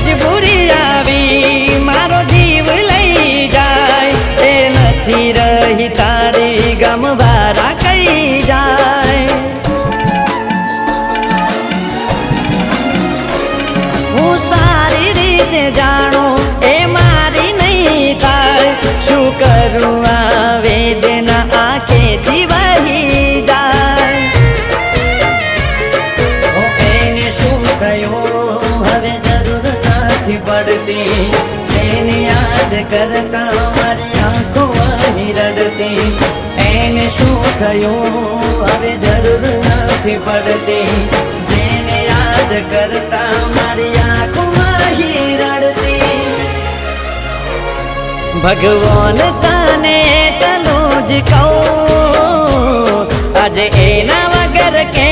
મજબૂરી આવી મારો જીવ લઈ જાય એ નથી રહી તારી ગમવારા કઈ જાય હું સારી રીતે જાણું એ મારી નહીં થાય શું કરું આ વેદના આંખેથી વહી જાય એને શું થયું હવે જરૂર નથી પડતી જેને યાદ કરતા મારી આંખો અહીં રડતી એને શું થયું હવે જરૂર નથી પડતી જેને યાદ કરતા મારી આંખો અહીં રડતી ભગવાન તને એટલું જ કહું આજે એના વગર કે